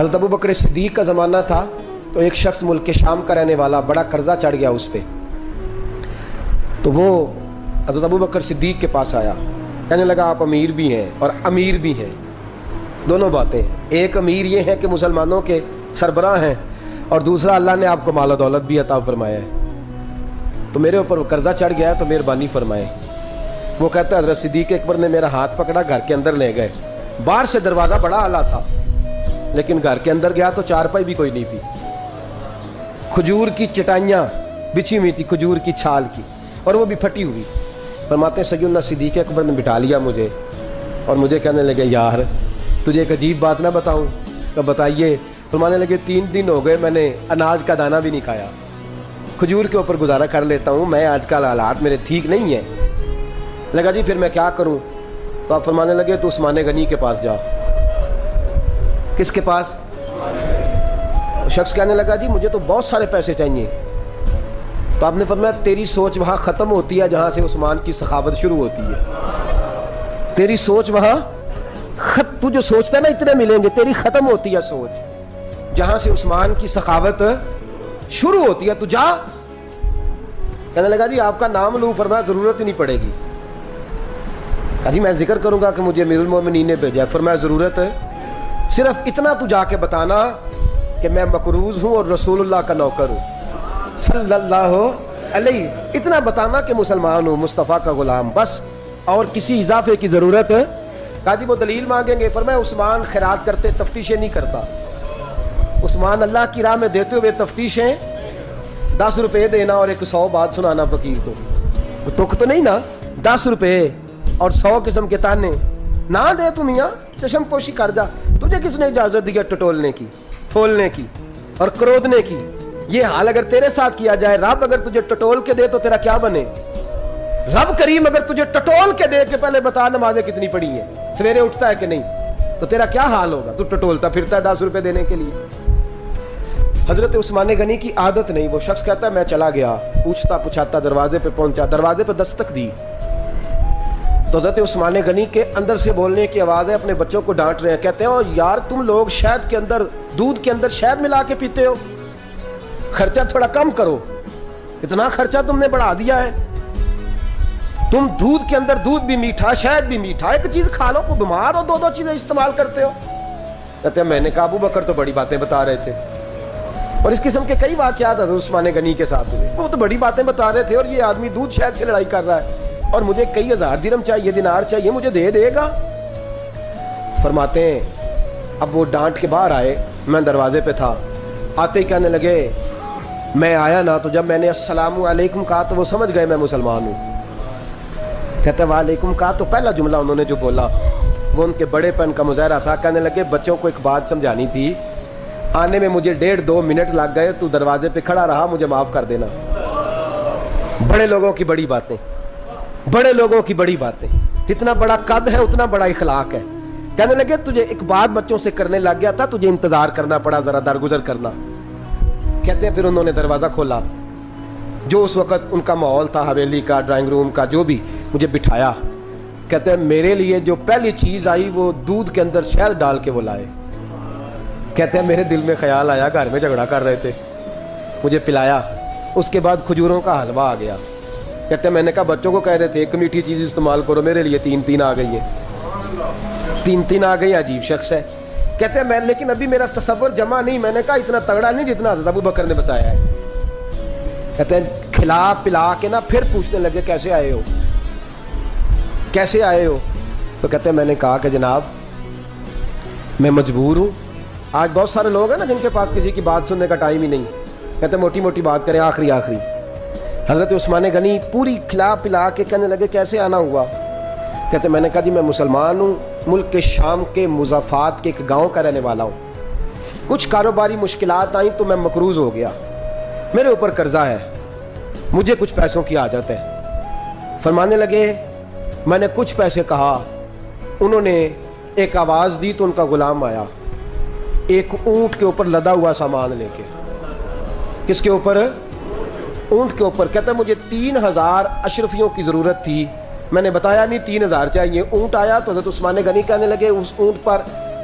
حضرت ابو بکر صدیق کا زمانہ تھا تو ایک شخص ملک شام کا رہنے والا، بڑا قرضہ چڑھ گیا اس پہ، تو وہ حضرت ابو بکر صدیق کے پاس آیا، کہنے لگا آپ امیر بھی ہیں اور امیر بھی ہیں، دونوں باتیں، ایک امیر یہ ہے کہ مسلمانوں کے سربراہ ہیں، اور دوسرا اللہ نے آپ کو مال و دولت بھی عطا فرمایا ہے، تو میرے اوپر قرضہ چڑھ گیا ہے تو مہربانی فرمائے۔ وہ کہتا ہے حضرت صدیق اکبر نے میرا ہاتھ پکڑا، گھر کے اندر لے گئے، باہر سے دروازہ بڑا اعلیٰ تھا لیکن گھر کے اندر گیا تو چارپائی بھی کوئی نہیں تھی، کھجور کی چٹائیاں بچھی ہوئی تھی، کھجور کی چھال کی، اور وہ بھی پھٹی ہوئی۔ فرماتے ہیں سیدنا صدیق اکبر نے بٹھا لیا مجھے اور مجھے کہنے لگے یار تجھے ایک عجیب بات نہ بتاؤں؟ کہ بتائیے۔ فرمانے لگے 3 دن ہو گئے میں نے اناج کا دانہ بھی نہیں کھایا، کھجور کے اوپر گزارا کر لیتا ہوں، میں آج کل حالات میرے ٹھیک نہیں ہیں۔ لگا جی پھر میں کیا کروں؟ تو آپ فرمانے لگے تو عثمان غنی کے پاس جا۔ کس کے پاس؟ شخص کہنے لگا جی مجھے تو بہت سارے پیسے چاہیے۔ تو آپ نے فرمایا تیری سوچ وہاں ختم ہوتی ہے جہاں سے عثمان کی سخاوت شروع ہوتی ہے، تیری سوچ وہاں تو جو سوچتا ہے نا اتنے ملیں گے، تیری ختم ہوتی ہے سوچ جہاں سے عثمان کی سخاوت شروع ہوتی ہے، تو جا۔ کہنے لگا جی آپ کا نام لوں؟ فرمایا ضرورت ہی نہیں پڑے گی۔ کہا جی میں ذکر کروں گا کہ مجھے امیر المومنین نے بھیجا ہے۔ فرمایا ضرورت ہے، صرف اتنا تو جا کے بتانا کہ میں مقروض ہوں اور رسول اللہ کا نوکر ہوں صلی اللہ علیہ، اتنا بتانا کہ مسلمان ہوں، مصطفیٰ کا غلام، بس، اور کسی اضافے کی ضرورت ہے۔ کہا جی وہ دلیل مانگیں گے؟ فرمایا عثمان خیرات کرتے تفتیشیں نہیں کرتا، عثمان اللہ کی راہ میں دیتے ہوئے تفتیشیں 10 روپے دینا اور 100 بات سنانا فقیر کو، تک تو نہیں نا، 10 روپے اور 100 قسم کے تانے نہ دے تو میاں چشم پوشی کر جا، تجھے کس نے اجازت دی ہے ٹٹولنے کی، پھولنے کی اور کرودنے کی؟ یہ حال اگر تیرے ساتھ کیا جائے، رب اگر تجھے ٹٹول کے دے تو تیرا کیا بنے؟ رب کریم اگر تجھے ٹٹول کے دے کہ پہلے بتا نمازیں کتنی پڑھی ہیں، سویرے اٹھتا ہے کہ نہیں، تو تیرا کیا حال ہوگا؟ تو ٹٹولتا پھرتا ہے 10 روپے دینے کے لیے۔ حضرت عثمان غنی کی عادت نہیں، وہ شخص کہتا ہے میں چلا گیا، پوچھتا پچھاتا دروازے پہ پہنچا، دروازے پہ دستک دی تو حضرت عثمان غنی کے اندر سے بولنے کی آواز ہے، اپنے بچوں کو ڈانٹ رہے ہیں، کہتے ہیں یار تم لوگ شہد کے اندر، دودھ کے اندر شہد ملا کے پیتے ہو، خرچہ تھوڑا کم کرو، اتنا خرچہ تم نے بڑھا دیا ہے، تم دودھ کے اندر دودھ بھی میٹھا شہد بھی میٹھا، ایک چیز کھا لو، کو بیمار ہو 2 چیزیں استعمال کرتے ہو۔ کہتے ہیں میں نے کہا ابو بکر تو بڑی باتیں بتا رہے تھے، اور اس قسم کے کئی واقعات حضرت عثمان غنی کے ساتھ ہوئے، وہ تو بڑی باتیں بتا رہے تھے، اور یہ آدمی دودھ شہد سے لڑائی کر رہا ہے اور مجھے کئی ہزار درہم چاہیے، دینار چاہیے، مجھے دے گا؟ فرماتے ہیں اب وہ ڈانٹ کے باہر آئے، میں دروازے پہ تھا، آتے ہی کہنے لگے میں آیا نا، تو جب میں نے السلام علیکم کہا تو وہ سمجھ گئے میں مسلمان ہوں۔ کہتے وعلیکم کہا تو پہلا جملہ انہوں نے جو بولا وہ ان کے بڑے پن کا مظاہرہ تھا۔ کہنے لگے بچوں کو ایک بات سمجھانی تھی، آنے میں مجھے 1.5-2 منٹ لگ گئے، تو دروازے پہ کھڑا رہا، مجھے معاف کر دینا۔ بڑے لوگوں کی بڑی باتیں، بڑے لوگوں کی بڑی باتیں، جتنا بڑا قد ہے اتنا بڑا اخلاق ہے۔ کہنے لگے تجھے ایک بات بچوں سے کرنے لگ گیا تھا، تجھے انتظار کرنا پڑا، ذرا درگزر کرنا۔ کہتے ہیں پھر انہوں نے دروازہ کھولا، جو اس وقت ان کا ماحول تھا، حویلی کا، ڈرائنگ روم کا، جو بھی، مجھے بٹھایا۔ کہتے ہیں میرے لیے جو پہلی چیز آئی وہ دودھ کے اندر شہد ڈال کے وہ لائے۔ کہتے ہیں میرے دل میں خیال آیا گھر میں جھگڑا کر رہے تھے، مجھے پلایا، اس کے بعد کھجوروں کا حلوہ آ گیا۔ کہتے ہیں میں نے کہا بچوں کو کہہ رہے تھے ایک میٹھی چیز استعمال کرو، میرے لیے 3 آ گئی ہیں، 3 آ گئی، عجیب شخص ہے۔ کہتے ہیں میں لیکن ابھی میرا تصور جمع نہیں، میں نے کہا اتنا تگڑا نہیں جتنا حضرت ابو بکر نے بتایا ہے۔ کہتے ہیں کھلا پلا کے نا پھر پوچھنے لگے کیسے آئے ہو، کیسے آئے ہو؟ تو کہتے ہیں میں نے کہا کہ جناب میں مجبور ہوں، آج بہت سارے لوگ ہیں نا جن کے پاس کسی کی بات سننے کا ٹائم ہی نہیں، کہتے ہیں موٹی موٹی بات کریں، آخری۔ حضرت عثمان غنی پوری کھلا پلا کے کہنے لگے کیسے آنا ہوا؟ کہتے میں نے کہا جی میں مسلمان ہوں، ملک کے شام کے مضافات کے ایک گاؤں کا رہنے والا ہوں، کچھ کاروباری مشکلات آئیں تو میں مقروض ہو گیا، میرے اوپر قرضہ ہے، مجھے کچھ پیسوں کی حاجت ہے۔ فرمانے لگے میں نے کچھ پیسے کہا، انہوں نے ایک آواز دی تو ان کا غلام آیا، ایک اونٹ کے اوپر لدا ہوا سامان لے کے۔ کس کے اوپر؟ اونٹ کے اوپر۔ کہتا ہے مجھے 3000 اشرفیوں کی ضرورت تھی، میں نے بتایا نہیں 3000 چاہیے۔ اونٹ آیا تو حضرت عثمان غنی کہنے لگے اس اونٹ پر